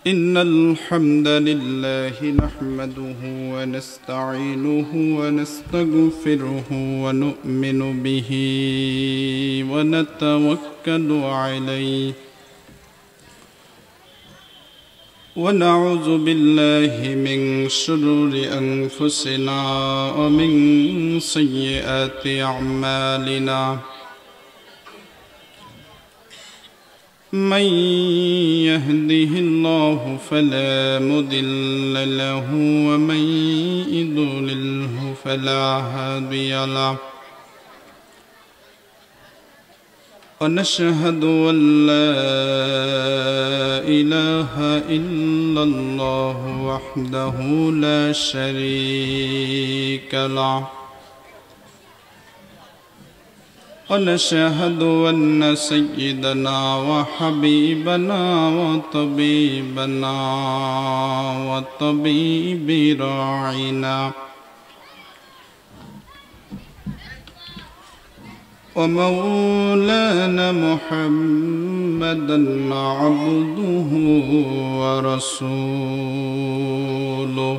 إن الحمد لله نحمده ونستعينه ونستغفره ونؤمن به ونتوكل عليه ونعوذ بالله من شرور أنفسنا ومن سيئات أعمالنا من يهده الله فلا مضل له ومن يضلله فلا هادي له ونشهد أن لا إله إلا الله وحده لا شريك له ونشهد أن سيدنا وحبيبنا وطبيب راعينا ومولانا محمدا عبده ورسوله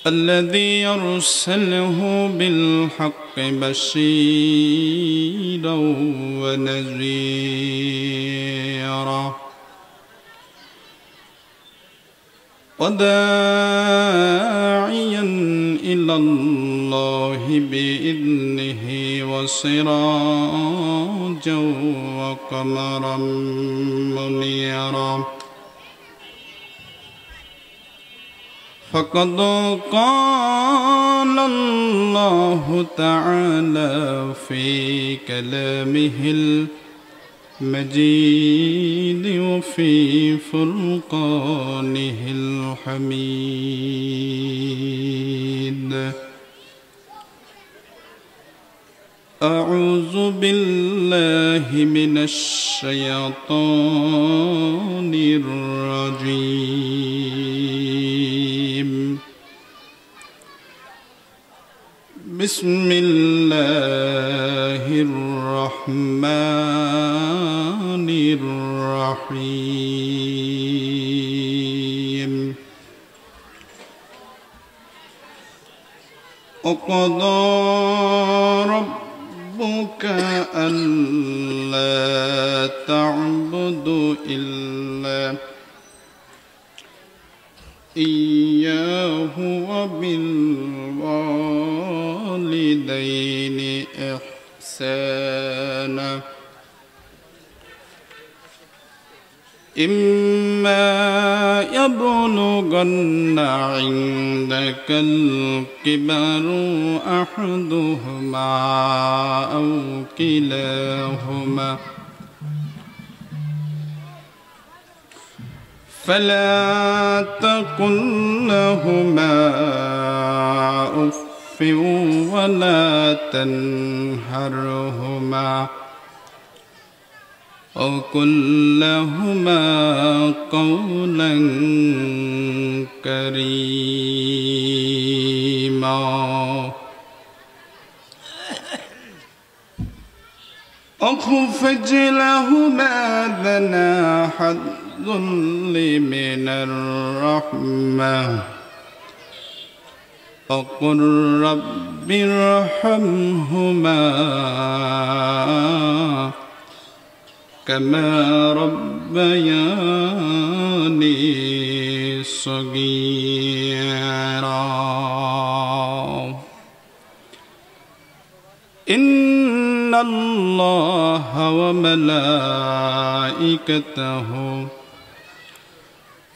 الذي يرسله بالحق بشيرا ونذيرا وداعيا إلى الله بإذنه وسراجا وقمرا منيرا فقد قال الله تعالى في كلامه المجيد وفي فرقانه الحميد أعوذ بالله من الشيطان الرجيم بسم الله الرحمن الرحيم وقضى ربك ألا تعبدوا إلا إياه وبالوالدين إحسانا إما يبلغن عندك الكبر أحدهما أو كلاهما فلا تقل لهما أف ولا تنهرهما وقل لهما قولا كريما واخفض لهما جناح الذل من الرحمة وقل رب ارحمهما كما ربياني صغيرا إن الله وملائكته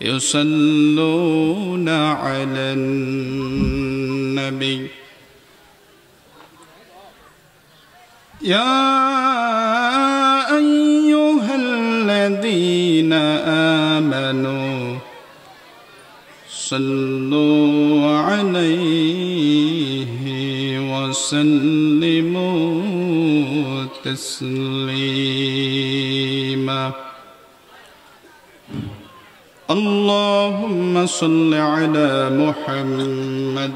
يصلون على النبي يا أيها الذين آمنوا صلوا عليه وسلموا تسليما اللهم صل على محمد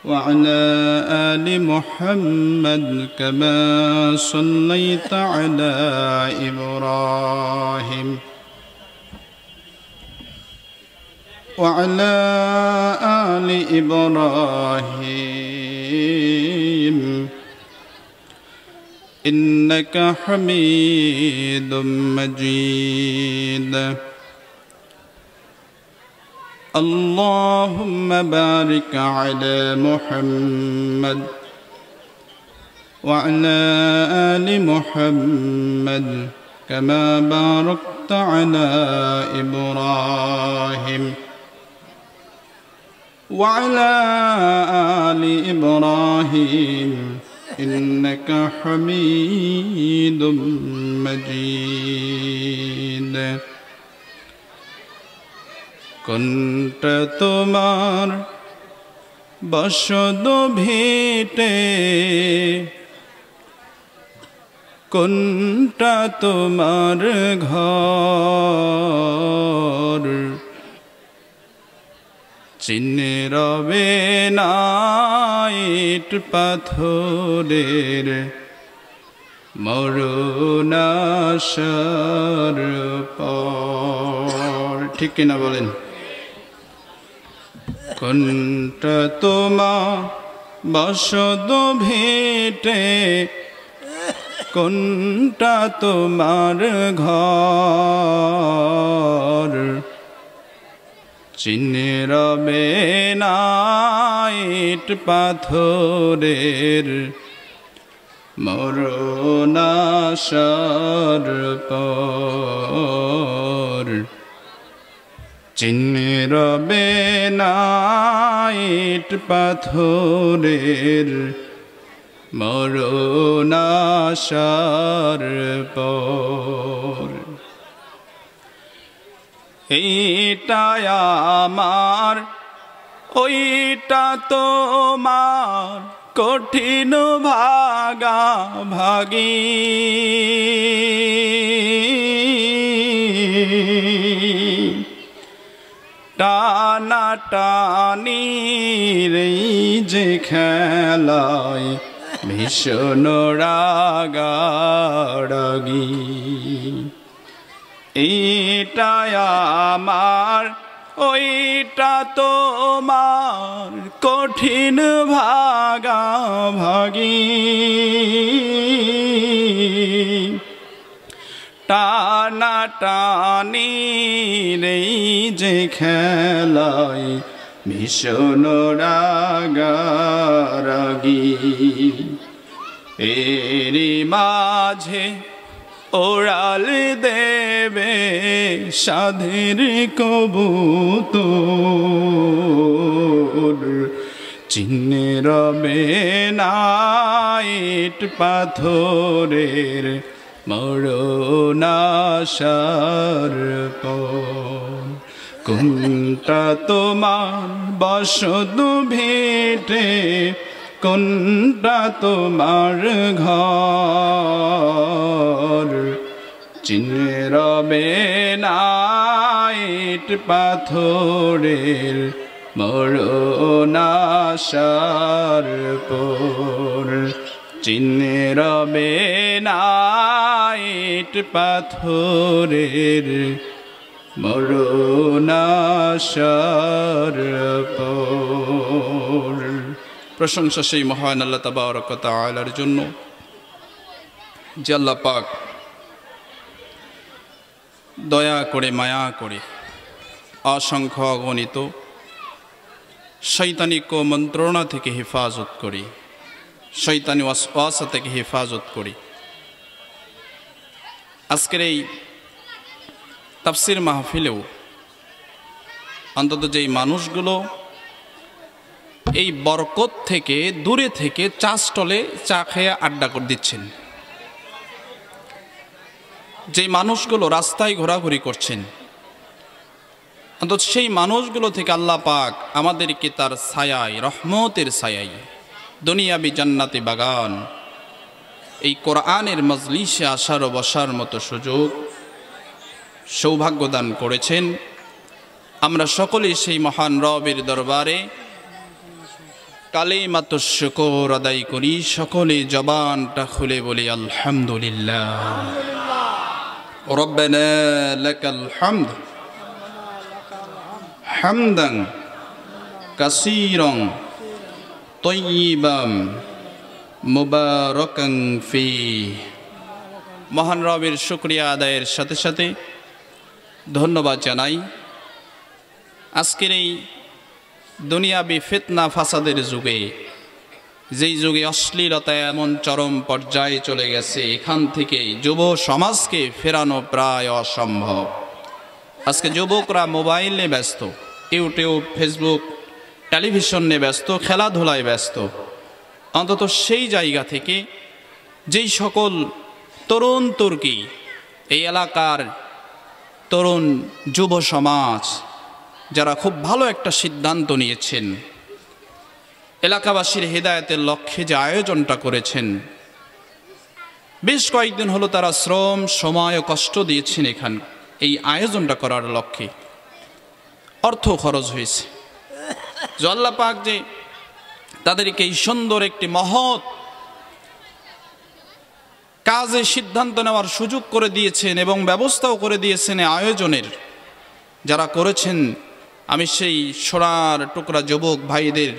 وعلى آل محمد كما صليت على إبراهيم وعلى آل إبراهيم إنك حميد مجيد اللهم بارك على محمد وعلى آل محمد كما باركت على إبراهيم وعلى آل إبراهيم إنك حميد مجيد কোনটা তোমার বসত ভিটে কোনটা তোমার ঘর চিনে রবে না ইট পাথরের মরুনাশার পর ঠিক কিনা বলেন কোনটা তোমার বসত ভিটে কোনটা তোমার ঘর চিনে রবে না ইট পাথরের মরুনাশার পর চিনে রবে না ইট পাথরের মরুনাশার পর এইটা আমার ওইটা তোমার কঠিন ভাগা ভাগি টানা টানি রে যে খেলায় ভীষণ রাগারাগি এইটা আমার ওইটা তোমার কঠিন ভাগা ভাগি টানা টানি রে যে খেলায় ভীষণ রাগারাগি এরই মাঝে ওড়াল দেবে সাধের কবুতর চিনে রবে না ইট পাথরের মরুনাশার পর কোনটা তোমার বসত ভিটে কোনটা তোমার ঘর চিনে রবে না ইট পাথরের মরুনাশার পর চিনে রবে না ইট পাথরের মরুনাশার পর প্রশংসা সেই মহান আল্লাহ তাবারক ওয়া তাআলার জন্য যে আল্লাহ পাক দয়া করে মায়া করে অসংখ্য অগণিত শয়তানি কুমন্ত্রণা থেকে হেফাজত করি শয়তানি ওয়াসওয়াসা থেকে হেফাজত করি আজকের এই তাফসীর মাহফিলেও অন্তত যেই মানুষগুলো এই বরকত থেকে দূরে থেকে চা স্টলে চা খেয়ে আড্ডা করে দিচ্ছেন, যে মানুষগুলো রাস্তায় ঘোরাঘুরি করছেন, অন্তত সেই মানুষগুলো থেকে আল্লাহ পাক আমাদেরকে তার ছায়ায়, রহমতের ছায়ায়, দুনিয়াবি জান্নাতি বাগান, এই কোরআনের মজলিসে আসার ও বসার মতো সুযোগ সৌভাগ্য দান করেছেন। আমরা সকলেই সেই মহান রবের দরবারে কালিমাতুশ শুকর আদায় করি। সকলে জবানটা খুলে বলি আলহামদুলিল্লাহ। রব্বানা লাকাল হামদ হামদান কাসীরান তাইয়িবান মুবারাকান ফি। মহান রবের শুকরিয়া আদায়ের সাথে সাথে ধন্যবাদ জানাই আজকের এই দুনিয়াবি ফিতনা ফাসাদের যুগে, যেই যুগে অশ্লীলতা এমন চরম পর্যায়ে চলে গেছে, এখান থেকে যুব সমাজকে ফেরানো প্রায় অসম্ভব। আজকে যুবকরা মোবাইল নিয়ে ব্যস্ত, ইউটিউব, ফেসবুক, টেলিভিশন নিয়ে ব্যস্ত, খেলাধুলায় ব্যস্ত। অন্তত সেই জায়গা থেকে যেই সকল তরুণ তুর্কি, এই এলাকার তরুণ যুব সমাজ যারা খুব ভালো একটা সিদ্ধান্ত নিয়েছেন, এলাকাবাসীর হেদায়েতের লক্ষ্যে যে আয়োজনটা করেছেন, বেশ কয়েকদিন হলো তারা শ্রম, সময় ও কষ্ট দিয়েছেন এখানে এই আয়োজনটা করার লক্ষ্যে। অর্থ খরচ হয়েছে। যে আল্লাহ পাক যে তাদেরকে এই সুন্দর একটি মহৎ কাজে সিদ্ধান্ত নেওয়ার সুযোগ করে দিয়েছেন এবং ব্যবস্থাও করে দিয়েছেন আয়োজনের, যারা করেছেন আমি সেই সোনার টুকরা যুবক ভাইদের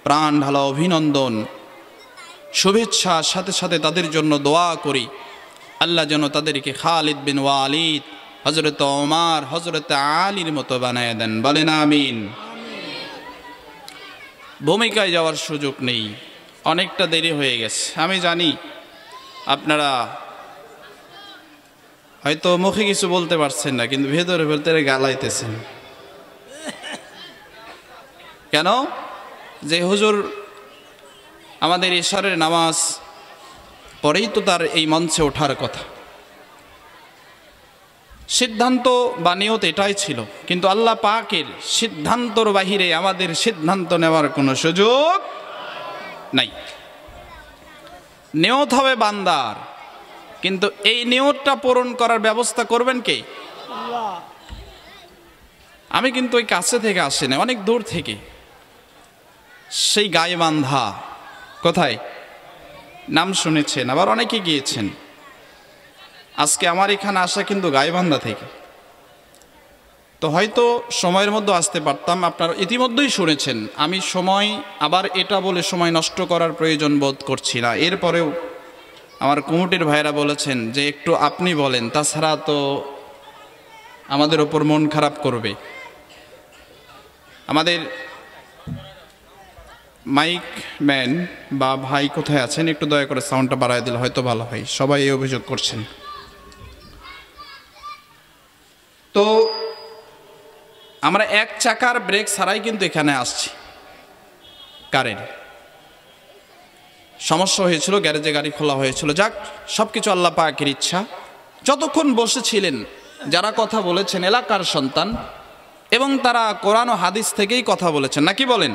প্রাণ ঢালা অভিনন্দন, শুভেচ্ছা, সাথে সাথে তাদের জন্য দোয়া করি আল্লাহ যেন তাদেরকে খালিদ বিন ওয়ালিদ, হযরত ওমর, হযরত আলীর মতো বানায় দেন। বলেন আমিন। ভূমিকায় যাওয়ার সুযোগ নেই, অনেকটা দেরি হয়ে গেছে। আমি জানি আপনারা হয়তো মুখে কিছু বলতে পারছেন না, কিন্তু ভেতরে ভেতরে গালাইতেছেন। কেন? যে হুজুর আমাদের ইশারের নামাজ পরেই তো তার এই মঞ্চে ওঠার কথা। সিদ্ধান্ত বা নিয়ত এটাই ছিল, কিন্তু আল্লাহ পাকের সিদ্ধান্তর বাহিরে আমাদের সিদ্ধান্ত নেওয়ার কোনো সুযোগ নাই। নিয়ত হবে বান্দার, কিন্তু এই নিয়তটা পূরণ করার ব্যবস্থা করবেন কে? আমি কিন্তু ওই কাছে থেকে আসি না, অনেক দূর থেকে, সেই গাইবান্ধা, কোথায় নাম শুনেছেন, আবার অনেকে গিয়েছেন। আজকে আমার এখানে আসা কিন্তু গাইবান্ধা থেকে। তো হয়তো সময়ের মধ্যে আসতে পারতাম, আপনারা ইতিমধ্যেই শুনেছেন। আমি সময় আবার এটা বলে সময় নষ্ট করার প্রয়োজন বোধ করছি না। এরপরেও আমার কমিটির ভাইরা বলেছেন যে একটু আপনি বলেন, তাছাড়া তো আমাদের ওপর মন খারাপ করবে। আমাদের মাইক ম্যান বা ভাই কোথায় আছেন, একটু দয়া করে সাউন্ডটা বাড়ায় দিলে হয়তো ভালো হয়। সবাই এই অভিযোগ করছেন। তো আমরা এক চাকার ব্রেক ছাড়াই কিন্তু এখানে আসছি। কারের সমস্যা হয়েছিল, গ্যারেজে গাড়ি খোলা হয়েছিল। যাক, সব কিছু আল্লাহ পাকের ইচ্ছা। যতক্ষণ বসেছিলেন যারা কথা বলেছেন এলাকার সন্তান, এবং তারা কোরআন ও হাদিস থেকেই কথা বলেছেন, নাকি বলেন?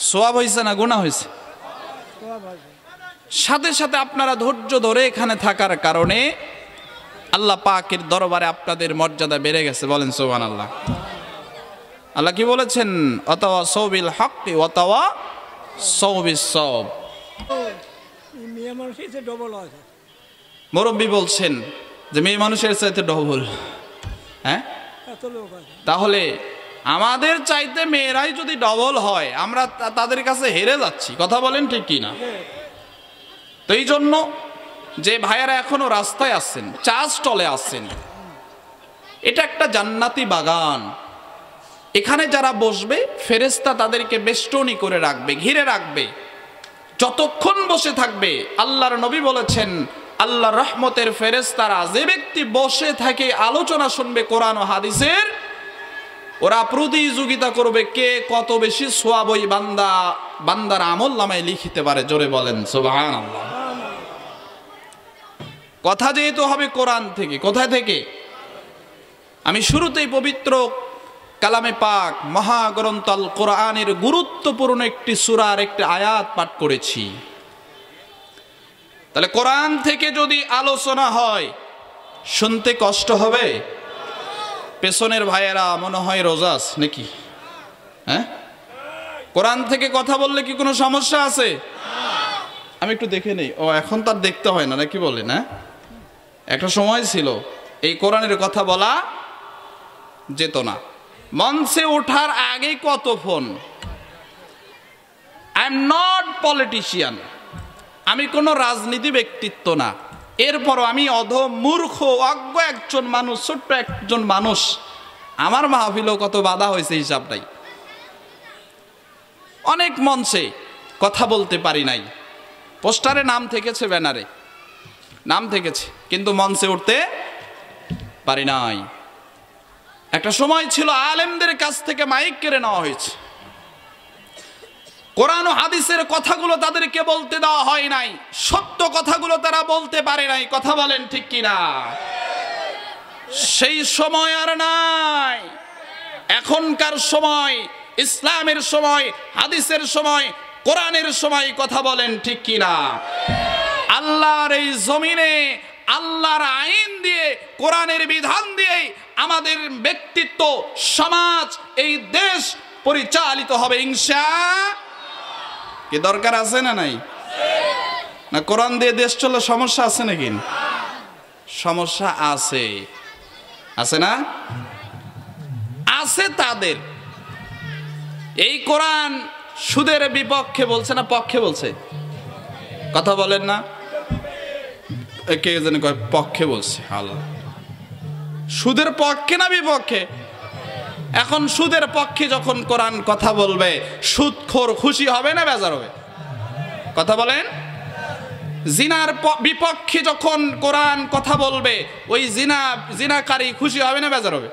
সওয়াব হয়েছে না গুনাহ হয়েছে? সাথে সাথে আপনারা ধৈর্য ধরে এখানে থাকার কারণে আল্লাহ পাকের দরবারে আপনাদের মর্যাদা বেড়ে গেছে। বলেন সুবহানাল্লাহ। আল্লাহ কি বলেছেন? ওয়াতাওয়াসাউ বিল হাক্কি ওয়াতাওয়াসাউ বিস সাওব। মুরব্বি বলছেন যে মেয়ে মানুষের চাইতে ডবল। হ্যাঁ, তাহলে আমাদের চাইতে মেয়েরাই যদি ডবল হয়, আমরা তাদের কাছে হেরে যাচ্ছি। কথা বলেন ঠিক কি না? তো এই জন্য যে ভাইয়ারা এখনো রাস্তায় আসছেন, চা স্টলে আসছেন, এটা একটা জান্নাতি বাগান। এখানে যারা বসবে ফেরেশতা তাদেরকে বেষ্টনী করে রাখবে, ঘিরে রাখবে। যতক্ষণ বসে থাকবে, আল্লাহর নবী বলেছেন আল্লাহর রহমতের ফেরেশতারা যে ব্যক্তি বসে থাকে আলোচনা শুনবে কোরআন ও হাদিসের, ওরা প্রতিযোগিতা করবে কে কত বেশি সওয়াব ওই বান্দার আমল নামায় লিখিতে পারে। জোরে বলেন সুবহানাল্লাহ। কথা যেহেতু হবে কোরআন থেকে, কোথায় থেকে? আমি শুরুতেই পবিত্র কালামে পাক মহাগ্রন্থ আল কোরআনের গুরুত্বপূর্ণ একটি সূরার একটি আয়াত পাঠ করেছি। তাহলে কোরআন থেকে যদি আলোচনা হয়, শুনতে কষ্ট হবে? পেছনের ভাইয়েরা মনে হয় রোজাস নাকি? হ্যাঁ, কোরআন থেকে কথা বললে কি কোনো সমস্যা আছে? আমি একটু দেখে নেই। ও, এখন তার দেখতে হয় না নাকি বলে না? একটা সময় ছিল এই কোরআনের কথা বলা যেত না। মঞ্চে ওঠার আগে কত phone. I am not politician, আমি কোনো রাজনীতি ব্যক্তিত্ব না, এরপরও আমি মূর্খ অজ্ঞ একজন মানুষ, ছোট্ট একজন মানুষ। আমার মাহফিলও কত বাধা হয়েছে হিসাব নাই। অনেক মঞ্চে কথা বলতে পারি নাই, পোস্টারে নাম থেকেছে, ব্যানারে নাম থেকেছে, কিন্তু মঞ্চে উঠতে পারি নাই। একটা সময় ছিল আলেমদের কাছ থেকে মাইক কেড়ে নেওয়া হয়েছে, কোরআন ও হাদিসের কথাগুলো তাদেরকে বলতে দেওয়া হয় নাই, সত্য কথাগুলো তারা বলতে পারে নাই। কথা বলেন ঠিক কিনা? সেই সময় আর নাই। এখনকার সময় ইসলামের সময়, হাদিসের সময়, কোরআনের সময়। কথা বলেন ঠিক কিনা? আল্লাহর এই জমিনে আল্লাহর আইন দিয়ে, কোরআনের বিধান দিয়ে আমাদের ব্যক্তিত্ব, সমাজ, এই দেশ পরিচালিত হবে ইনশাআল্লাহ। কি দরকার আছে না নাই? না কোরআন দিয়ে দেশ চলে সমস্যা আছে নাকি? সমস্যা আছে, আছে না? আছে তাদের। এই কোরআন সুদের বিপক্ষে বলছে না পক্ষে বলছে? কথা বলেন না? কে জানে কয় পক্ষে বলছে। আল্লাহ, সুদের পক্ষে না বিপক্ষে? এখন সুদের পক্ষে যখন কোরআন কথা বলবে, সুদখোর খুশি হবে না বেজার হবে? কথা বলেন। জিনার বিপক্ষে যখন কোরআন কথা বলবে, ওই জিনাকারী খুশি হবে না বেজার হবে?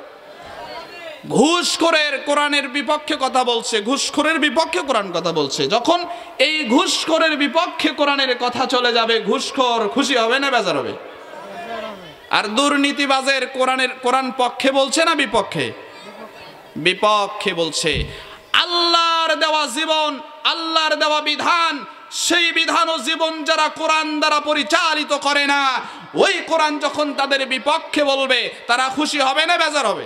ঘুষখোরের কোরআনের বিপক্ষে কথা বলছে, ঘুষখোরের বিপক্ষে কোরআন কথা বলছে, যখন এই ঘুষখোরের বিপক্ষে কোরআনের কথা চলে যাবে, ঘুষখোর খুশি হবে না বেজার হবে? আর দুর্নীতিবাজের কোরআন পক্ষে বলছে না বিপক্ষে? বিপক্ষে বলছে। আল্লাহর দেওয়া জীবন, আল্লাহর দেওয়া বিধান, সেই বিধান ও জীবন যারা কোরআন দ্বারা পরিচালিত করে না, ওই কোরআন যখন তাদের বিপক্ষে বলবে, তারা খুশি হবে না বেজার হবে?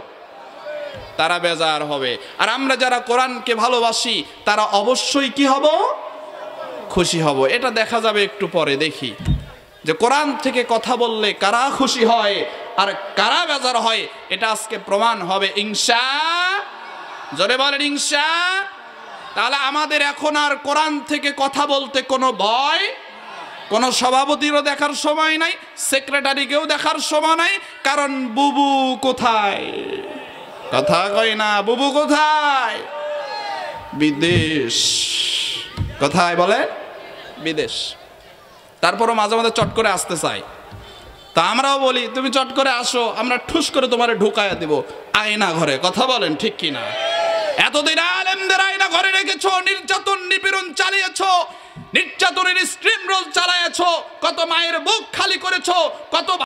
তারা বেজার হবে। আর আমরা যারা কোরআনকে ভালোবাসি, তারা অবশ্যই কি হব? খুশি হব। এটা দেখা যাবে একটু পরে। দেখি যে কোরআন থেকে কথা বললে কারা খুশি হয় আর কারা বেজার হয়, এটা আজকে প্রমাণ হবে ইনশাআল্লাহ। জোরে বলেন ইনশাআল্লাহ। তাহলে আমাদের এখন আর কোরআন থেকে কথা বলতে কোনো ভয়, কোনো সভাপতিরও দেখার সময় নাই, সেক্রেটারিকেও দেখার সময় নাই। কারণ বুবু কোথায়? কথা কয় না। বুবু কোথায়? বিদেশ। কোথায় বলে? বিদেশ। তারপরও মাঝে মাঝে চট করে আসতে চাই। তা আমরাও বলি তুমি চট করে আসো, আমরা ঠুস করে তোমারে ঢুকাইয়া দিব আয়না ঘরে। কথা বলেন ঠিক কিনা? এতদিন আলেমদের আয়না ঘরে রেখেছো, নির্যাতন নিপীড়ন চালিয়েছো, নির্যাতনের স্ট্রিম রোল চালায়েছো, কত মায়ের বুক খালি করেছো, কত